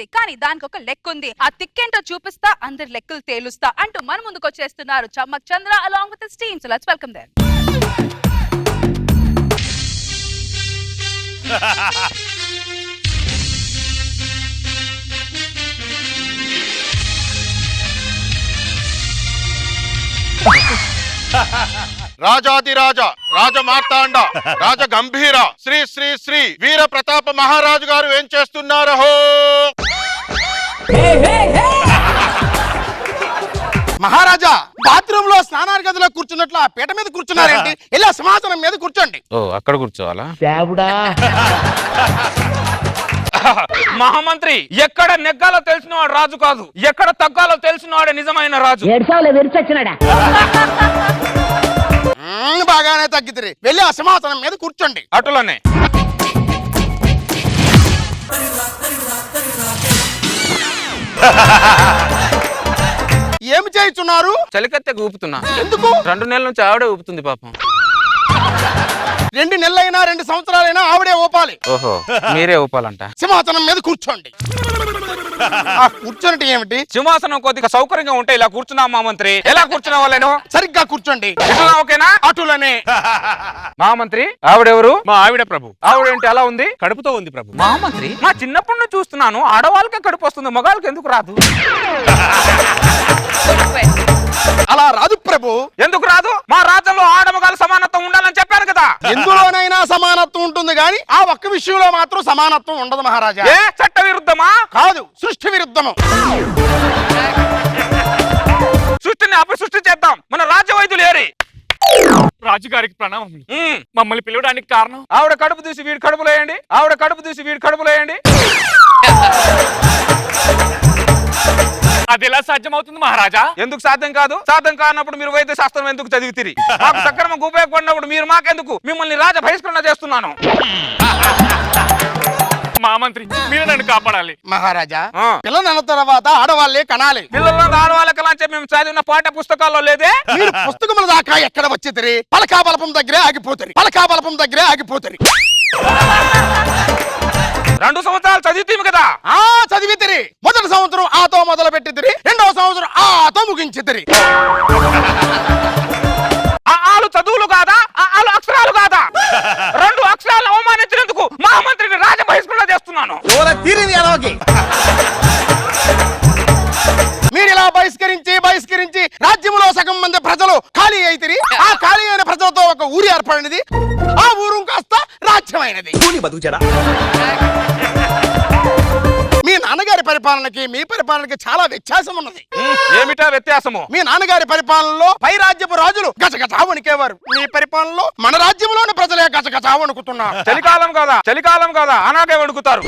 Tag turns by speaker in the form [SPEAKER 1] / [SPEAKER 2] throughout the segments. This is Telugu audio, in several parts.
[SPEAKER 1] ఉంది, కానీ దానికి ఒక లెక్క ఉంది. ఆ తిక్కేంటో చూపిస్తా, అందరి లెక్కలు తేలుస్తా అంటూ మన ముందుకు వచ్చేస్తున్నారు Chammak Chandra along with his team. So let's welcome them.
[SPEAKER 2] రాజాదిరాజ రాజ మార్తాండ రాజ గంభీర శ్రీ శ్రీ శ్రీ వీర ప్రతాప మహారాజు గారు ఏం చేస్తున్నారు?
[SPEAKER 3] మహారాజా, బాత్రూమ్ లో స్నానాల గదిలో కూర్చున్నట్లు ఆ పీట మీద కూర్చున్నారేంటి? ఇలా సింహాసనం మీద కూర్చోండి.
[SPEAKER 4] ఓ, అక్కడ కూర్చోవాలా?
[SPEAKER 5] మహామంత్రి, ఎక్కడ నెగ్గాలో తెలిసిన వాడు రాజు కాదు, ఎక్కడ తగ్గాలో తెలిసిన వాడే నిజమైన రాజు.
[SPEAKER 3] బాగానే తగ్గితే వెళ్ళి ఆ సింహాసనం మీద కూర్చోండి.
[SPEAKER 5] అటులోనే.
[SPEAKER 3] ఏమి చేయుచున్నారు?
[SPEAKER 5] చలికత్తె ఊపుతున్నా.
[SPEAKER 3] ఎందుకు?
[SPEAKER 5] 2 నెలల నుంచి ఆవిడే ఊపుతుంది పాపం.
[SPEAKER 3] 2 నెలలైనా 2 సంవత్సరాలైనా ఆవిడే ఊపాలి.
[SPEAKER 5] ఓహో, మీరే ఊపాలంట.
[SPEAKER 3] సింహాసనం మీద కూర్చోండి. ఆ కూర్చోండి ఏమిటి?
[SPEAKER 5] సింహాసనం కొద్దిగా సౌకర్యంగా ఉంటే ఇలా కూర్చున్నా మహామంత్రి. ఎలా కూర్చున్నా వాళ్ళను?
[SPEAKER 3] సరిగ్గా కూర్చోండి.
[SPEAKER 5] ఇట్లా ఓకేనా?
[SPEAKER 3] అటులనే.
[SPEAKER 5] మహామంత్రి, ఆవిడెవరు?
[SPEAKER 4] మా ఆవిడ ప్రభు.
[SPEAKER 5] ఆవిడేంటి అలా ఉంది?
[SPEAKER 4] కడుపుతో ఉంది ప్రభు.
[SPEAKER 5] మహామంత్రి, నా చిన్నప్పటి నుంచి చూస్తున్నాను, ఆడవాళ్ళకే కడుపు వస్తుంది, మగాళ్ళకి ఎందుకు రాదు?
[SPEAKER 3] అలా రాదు ప్రభు.
[SPEAKER 5] ఎందుకు రాదు? మా రాజ్యంలో ఆడమగాళ్ళ సమానత్వం ఉండాలని చెప్పాను కదా.
[SPEAKER 3] ఎందులోనైనా సమానత్వం ఉంటుంది గాని ఆ ఒక్క విషయంలో మాత్రం సమానత్వం ఉండదు మహారాజా.
[SPEAKER 5] ఏ చట్ట విరుద్ధమా?
[SPEAKER 3] కాదు, సృష్టి విరుద్ధము.
[SPEAKER 5] సృష్టిని అపసృష్టి చేద్దాం. మన రాజ్య వైద్యులు ఏరి.
[SPEAKER 4] రాజుగారికి ప్రణామం. మమ్మల్ని పిలవడానికి కారణం?
[SPEAKER 5] ఆవిడ కడుపు తీసి వీడి కడుపులో వేయండి. ఆవిడ కడుపు తీసి వీడి కడుపులో వేయండి.
[SPEAKER 4] అది ఎలా సాధ్యమవుతుంది మహారాజా?
[SPEAKER 5] ఎందుకు సాధ్యం కాదు? సాధ్యం కానప్పుడు మీరు వైద్య శాస్త్రం ఎందుకు చదివితిరి? మాకు సక్రమంగా ఉపయోగపడినప్పుడు మీరు మాకెందుకు? మిమ్మల్ని రాజ బహిష్కరణ చేస్తున్నాను.
[SPEAKER 4] మహామంత్రి, మీరు నన్ను కాపాడాలి.
[SPEAKER 3] మహారాజా,
[SPEAKER 5] ఆ.
[SPEAKER 3] పిల్లలు అన్న తర్వాత ఆడవాళ్లే కనాలి.
[SPEAKER 5] పిల్లలను ఆడవాళ్ళకి లాంటి మేము చదివిన పాఠ్య పుస్తకాల్లో లేదే.
[SPEAKER 3] మీరు పుస్తకముల దాకా ఎక్కడ వచ్చేతరి? పలకా బలపం దగ్గరే ఆగిపోతారు. పలకా బలపం దగ్గరే ఆగిపోతారు.
[SPEAKER 5] 2 సంవత్సరాలు చదివితీమి కదా.
[SPEAKER 3] ఆ చదివితిరి. మొదటి సంవత్సరం ఆతో మొదలు పెట్టితిరి, 2వ సంవత్సరం ఆతో ముగించితిరి.
[SPEAKER 5] ఆలు చదువులు కాదా? ఆలు అక్షరాలు కాదా? 2 అక్షరాలను అవమానించినందుకు మహామంత్రిని రాజ బహిష్కరణ చేస్తున్నాను.
[SPEAKER 3] మీరు ఇలా బహిష్కరించి రాజ్యంలో సగం మంది ప్రజలు ఖాళీ అయితిరి. ఆ ఖాళీ అయిన ప్రజలతో ఒక ఊరి ఏర్పడినది. ఆ ఊరు కాస్త రాజ్యమైనది. మీ నాన్నగారి పరిపాలనకి మీ పరిపాలనకి చాలా వ్యత్యాసం ఉన్నది.
[SPEAKER 5] ఏమిటా వ్యత్యాసము?
[SPEAKER 3] మీ నాన్నగారి పరిపాలనలో పై రాజ్యపు రాజులు గజగజా వణికేవారు. మీ పరిపాలనలో మన రాజ్యంలోని ప్రజలే గజగజా వణుకుతున్నారు.
[SPEAKER 5] చలికాలం కాదా అలాగే వణుకుతారు.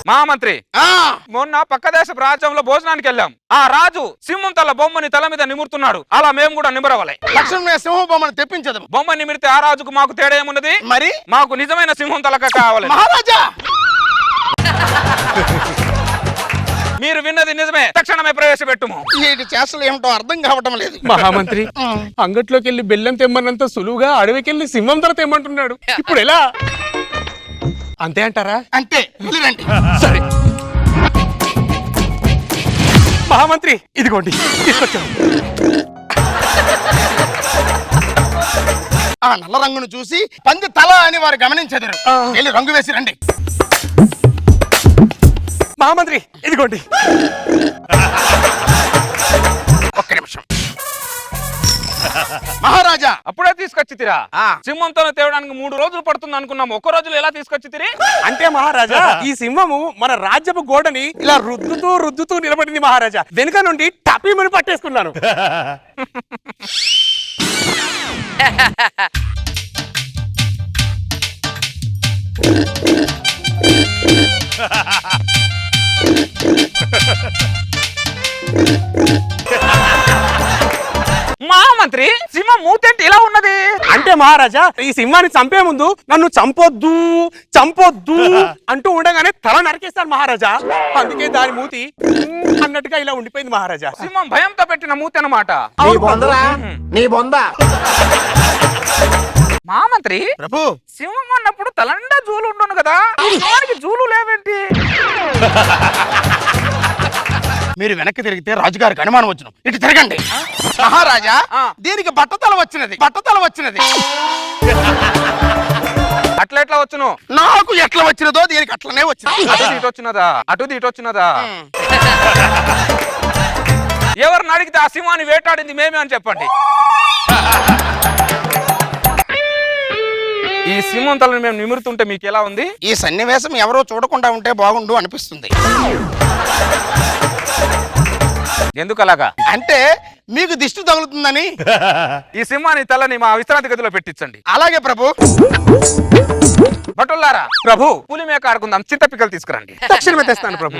[SPEAKER 5] మహామంత్రి, మొన్న పక్క దేశపు రాజ్యంలో భోజనానికి వెళ్ళాం. ఆ రాజు సింహం తల బొమ్మని తల మీద నిమురుతున్నాడు. అలా మేము కూడా నిమరవాలి.
[SPEAKER 3] లక్ష్మణ సింహ బొమ్మను తెప్పించదు.
[SPEAKER 5] బొమ్మ నిమిరితే ఆ రాజుకు మాకు తేడా ఏమున్నది?
[SPEAKER 3] మరి
[SPEAKER 5] మాకు నిజమైన సింహం తలక కావాలి.
[SPEAKER 3] మహారాజా,
[SPEAKER 5] మీరు విన్నది నిజమే. తక్షణమే ప్రవేశపెట్టుము.
[SPEAKER 3] వీటి చేష్టలు ఏమిటో అర్థం కావటం లేదు.
[SPEAKER 4] మహామంత్రి, అంగట్లోకి వెళ్ళి బెల్లం తెమ్మన్నంత సులువుగా అడవికి వెళ్ళి సింహం ధర తెమ్మంటున్నాడు. ఇప్పుడు ఎలా? అంతే అంటారా?
[SPEAKER 3] అంతే, వెళ్ళిరండి.
[SPEAKER 4] సరే మహామంత్రి, ఇదిగోండి తీసుకొచ్చాం.
[SPEAKER 3] ఆ నల్ల రంగును చూసి పంది తల అని వారు గమనించెదరు. వెళ్ళి రంగు వేసి రండి.
[SPEAKER 4] మహామంత్రి, ఇదిగోండి.
[SPEAKER 3] ఒక్క నిమిషం. మహారాజా,
[SPEAKER 5] అప్పుడే తీసుకొచ్చితిరా?
[SPEAKER 3] ఆ.
[SPEAKER 5] సింహంతో తేవడానికి 3 రోజులు పడుతుంది అనుకున్నాం. 1 రోజులో ఎలా తీసుకొచ్చితిరి?
[SPEAKER 4] అంటే మహారాజా, ఈ సింహము మన రాజ్యపు గోడని ఇలా రుద్దుతూ నిలబడింది మహారాజా. వెనుక నుండి టపీమని పట్టేసుకున్నాను.
[SPEAKER 5] మహామంత్రి, సింహం మూతేంటి ఇలా ఉన్నది?
[SPEAKER 4] అంటే మహారాజా, ఈ సింహాన్ని చంపే ముందు నన్ను చంపొద్దు అంటూ ఉండగానే తల నరికేస్తాడు మహారాజా. అందుకే దాని మూతి అన్నట్టుగా ఇలా ఉండిపోయింది మహారాజా.
[SPEAKER 5] సింహం భయంతో పెట్టిన మూతి అన్నమాట.
[SPEAKER 3] నీ బొంద.
[SPEAKER 5] మహామంత్రి,
[SPEAKER 3] ప్రభు,
[SPEAKER 5] సింహం అన్నప్పుడు తలండా జూలు ఉండను కదా సింహానికి జూలు లేవేంటి?
[SPEAKER 3] మీరు వెనక్కి తిరిగితే రాజుగారికి అనుమానం వచ్చును. ఇటు తిరగండి. మహారాజా, దీనికి బట్టతల వచ్చినది.
[SPEAKER 5] అట్లా ఎట్లా వచ్చును?
[SPEAKER 3] నాకు ఎట్లా వచ్చినదో దీనికి అట్లనే వచ్చింది.
[SPEAKER 5] అటు ఇటొచ్చినదా? ఎవరిని అడిగితే ఆ సింహాన్ని వేటాడింది మేమే అని చెప్పండి. ఈ సింహం తలని మేము నిమురుతుంటే మీకు ఎలా ఉంది?
[SPEAKER 3] ఈ సన్నివేశం ఎవరో చూడకుండా ఉంటే బాగుండు అనిపిస్తుంది.
[SPEAKER 5] ఎందుకు అలాగా?
[SPEAKER 3] అంటే మీకు దిష్టి తగులుతుందని.
[SPEAKER 5] ఈ సింహాన్ని తలని మా విశ్రాంతి గదిలో పెట్టించండి.
[SPEAKER 3] అలాగే ప్రభు.
[SPEAKER 5] భటుల్లారా, ప్రభు పులి మేక ఆడుకుందాం. చింతపిక్కలు తీసుకురండి.
[SPEAKER 4] తక్షణమే తెస్తాను ప్రభు.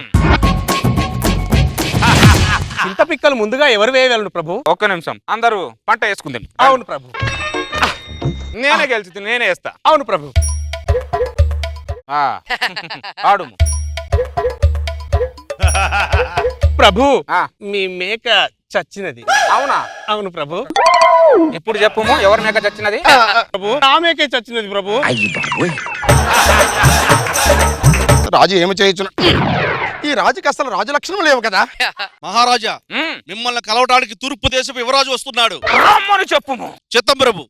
[SPEAKER 4] చింత పిక్కలు ముందుగా ఎవరు వేయగలను ప్రభు?
[SPEAKER 5] ఒక్క నిమిషం, అందరూ పంట వేసుకుందాం.
[SPEAKER 4] అవును ప్రభు.
[SPEAKER 5] నేనే గెలిచి నేనే వేస్తా.
[SPEAKER 4] అవును ప్రభు.
[SPEAKER 5] ఆడు
[SPEAKER 4] ప్రభు, మీ మేక చచ్చినది.
[SPEAKER 5] అవునా?
[SPEAKER 4] అవును ప్రభు.
[SPEAKER 5] ఇప్పుడు చెప్పుము, ఎవరి మేక చచ్చినది?
[SPEAKER 4] ప్రభు, నా మేకే చచ్చినది ప్రభు.
[SPEAKER 3] రాజు ఏమి చేయొచ్చును? ఈ రాజుకి అసలు రాజు లక్షణం లేవు కదా.
[SPEAKER 6] మహారాజా, మిమ్మల్ని కలవడానికి తూర్పు దేశపు యువరాజు వస్తున్నాడు.
[SPEAKER 5] రమ్మని చెప్పుము.
[SPEAKER 6] చిత్తం ప్రభు.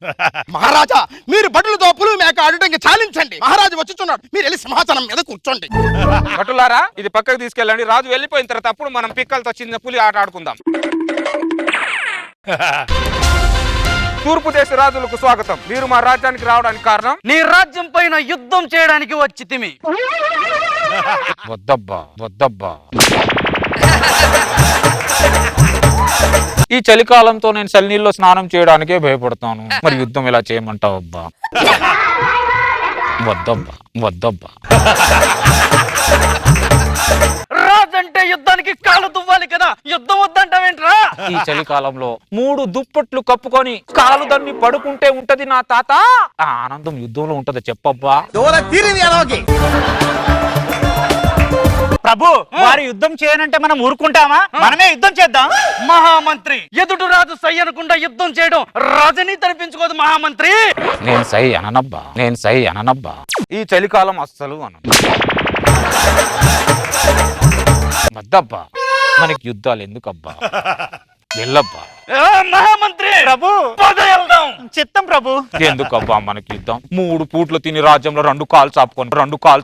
[SPEAKER 3] మహారాజా, మీరు భటులతో పులి మేక ఆడటానికి చాలించండి. మహారాజు వచ్చుచున్నాడు. మీరు వెళ్ళి సింహాసనం మీద కూర్చోండి.
[SPEAKER 5] భటులారా, ఇది పక్కకు తీసుకెళ్ళండి. రాజు వెళ్ళిపోయిన తర్వాత అప్పుడు మనం పిక్కలతో చిన్న పులి ఆట ఆడుకుందాం. తూర్పు దేశ రాజులకు స్వాగతం. మీరు మా రాజ్యానికి రావడానికి కారణం?
[SPEAKER 7] నీ రాజ్యం పైన యుద్ధం చేయడానికి వచ్చి తిమి.
[SPEAKER 5] వద్దబ్బా. ఈ చలికాలంతో నేను చలినీళ్ళలో స్నానం చేయడానికే భయపడతాను. మరి యుద్ధం ఎలా చేయమంటావు అబ్బా? వద్దబ్బా.
[SPEAKER 7] రాజంటే యుద్ధానికి కాలు దువ్వాలి కదా, యుద్ధం వద్దంటావేంట్రా?
[SPEAKER 5] ఈ చలికాలంలో 3 దుప్పట్లు కప్పుకొని కాలు దన్ని పడుకుంటే ఉంటది నా తాత. ఆ ఆనందం యుద్ధంలో ఉంటది చెప్పబ్బా.
[SPEAKER 7] ప్రభు, వారు యుద్ధం చేయనంటే మనం ఊరుకుంటామా? మనమే యుద్ధం చేద్దాం. మహామంత్రి, ఎదుటి రాజు సై అనకుండా యుద్ధం చేయడం రాజనీతి అనిపించుకోదు మహామంత్రి.
[SPEAKER 5] నేను సై అననబ్బా. ఈ చలికాలం అస్సలు వద్దబ్బా. మనకి యుద్ధాలు ఎందుకబ్బా? వెళ్ళబ్బా.
[SPEAKER 7] మహామంత్రి ప్రభు, చిత్తం ప్రభు.
[SPEAKER 5] ఎందుకబ్బా మనకి యుద్ధం? 3 పూట్లు తిని రాజ్యంలో 2 కాళ్ళు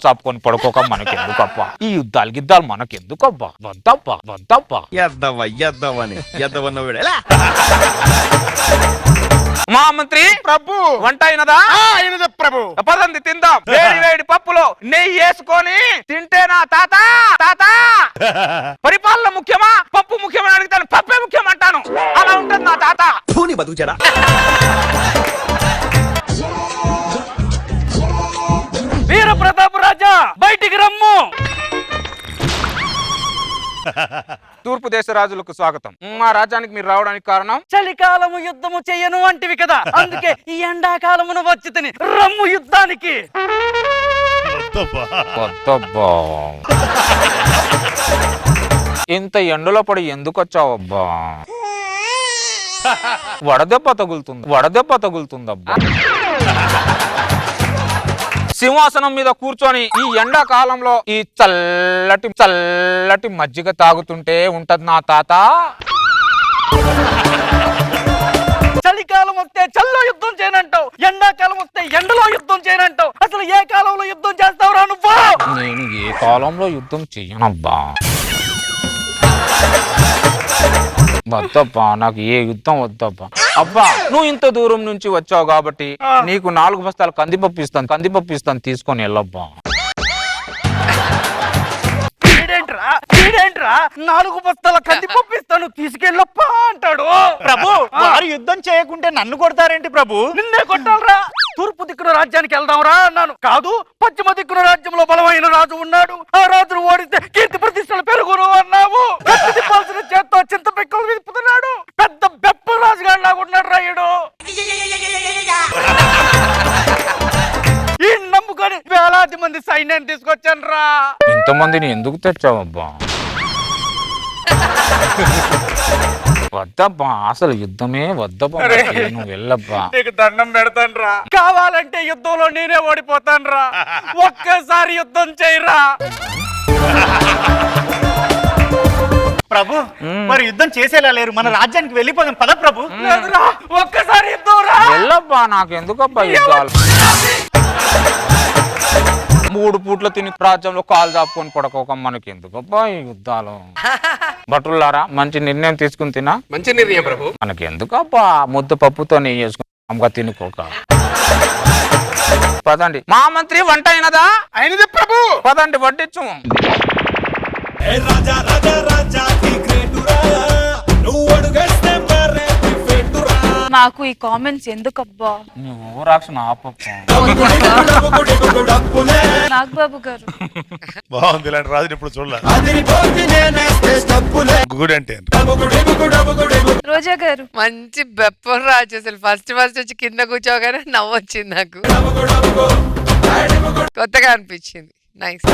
[SPEAKER 5] చాపుకొని పడుకోక మనకి ఎందుకబ్బా? ఈ యుద్ధాలు గిద్దాలు మనకెందుకబ్బా? వద్దబ్బా. మహామంత్రి
[SPEAKER 3] ప్రభు,
[SPEAKER 5] వంట అయినదా?
[SPEAKER 3] అయినది ప్రభు.
[SPEAKER 5] పదండి తిందాం. వేడి పూలో నెయ్యి వేసుకొని తింటే నా తాత పరిపాలన ముఖ్యమా పప్పు ముఖ్యమా అడుగుతాను. పప్పే ముఖ్యం అంటాను. అలా ఉంటుంది నా తాత.
[SPEAKER 7] వీర ప్రతాప్ రాజా, బయటికి రమ్ము.
[SPEAKER 5] తూర్పు దేశ రాజులకు స్వాగతం. మా రాజ్యానికి మీరు రావడానికి కారణం?
[SPEAKER 7] చలికాలము యుద్ధము చెయ్యను అంటివి కదా, అందుకే ఈ ఎండాకాలమును వచ్చి తిని రమ్ము యుద్ధానికి.
[SPEAKER 5] వద్దబ్బా. ఇంత ఎండలో పడి ఎందుకు వచ్చావబ్బా? వడదెబ్బ తగులుతుందబ్బా. సింహాసనం మీద కూర్చొని ఈ ఎండాకాలంలో ఈ చల్లటి మజ్జిగ తాగుతుంటే ఉంటది నా తాత.
[SPEAKER 7] చలికాలం వస్తే చల్లో యుద్ధం చేయనంటావు, ఎండాకాలం వస్తే ఎండలో యుద్ధం చేయనంటావు. అసలు ఏ కాలంలో యుద్ధం చేస్తావురా నువ్వు?
[SPEAKER 5] నేను ఏ కాలంలో యుద్ధం చెయ్యనబ్బా. వద్దబ్బా, నాకు ఏ యుద్ధం వద్దబ్బా. అబ్బా, నువ్వు ఇంత దూరం నుంచి వచ్చావు కాబట్టి నీకు 4 బస్తాలు కందిపప్పు ఇస్తాను తీసుకొని వెళ్ళబ్బా.
[SPEAKER 7] ఈడేంట్రా 4 బస్తాల కందిపప్పు ఇస్తాను తీసుకెళ్ళప్పా అంటాడు. ప్రభు, వారు యుద్ధం చేయకుంటే నన్ను కొడతారేంటి ప్రభు? నిన్నే కొట్టాలరా. తూర్పు దిక్కున రాజ్యానికి వెళ్దాంరా అన్నాను. కాదు, పశ్చిమ దిక్కున రాజ్యంలో బలమైన రాజు ఉన్నాడు, ఆ రాజును ఓడిస్తే కీర్తి ప్రతిష్టలు పెరుగును అన్నావు. తిప్పాల్సిన చేత్తో చింత పెక్కలు విప్పుతున్నాడు. పెద్ద బెప్ప రాజుగాడు లాగున్నాడు రాయుడు. ఈ నమ్ముకొని వేలాది మంది సైన్యాన్ని తీసుకొచ్చాను రా.
[SPEAKER 5] ఇంతమందిని ఎందుకు తెచ్చావబ్బా? వద్దబ్బా అసలు యుద్ధమే వద్దబ్బా నువ్వు వెళ్ళబ్బా.
[SPEAKER 7] నీకు దండం పెడతాను రా, కావాలంటే యుద్ధంలో నేనే ఓడిపోతాను రా, ఒక్కసారి యుద్ధం చేయరా.
[SPEAKER 8] ప్రభు మరి యుద్ధం చేసేలా లేరు, మన రాజ్యానికి వెళ్ళిపోదాం పద ప్రభు.
[SPEAKER 7] లేదురా, ఒక్కసారి యుద్ధం రా.
[SPEAKER 5] వెళ్ళబ్బా నాకు ఎందుకబ్బా యుద్ధాలు. 3 పూట్ల తిని రాజ్యంలో కాలు చాపుకొని పడుకోక మనకి ఎందుకబ్బా ఈ యుద్ధాలు. భటులారా మంచి నిర్ణయం తీసుకుని తినా.
[SPEAKER 4] మంచి నిర్ణయం ప్రభు.
[SPEAKER 5] మనకి ఎందుకబ్బా ముద్ద పప్పుతో నెయ్యి చేసుకుని తినుకోక. పదండి మా మంత్రి వంట అయినదా?
[SPEAKER 3] అయినది ప్రభు.
[SPEAKER 5] పదండి వడ్డించు.
[SPEAKER 1] నాకు ఈ కామెంట్స్ ఎందుకబ్బా?
[SPEAKER 5] నువ్వు రాక్షణ ఆపప్ప.
[SPEAKER 1] నాగబాబు గారు
[SPEAKER 9] బాగుంది, ఇలాంటి రాజుని ఇప్పుడు చూడలే. గుడ్ అంటే
[SPEAKER 1] రోజా గారు
[SPEAKER 10] మంచి బెప్పం రాజు. అసలు ఫస్ట్ వచ్చి కింద కూర్చోగానే నవ్వొచ్చింది నాకు, కొత్తగా అనిపించింది. నైస్.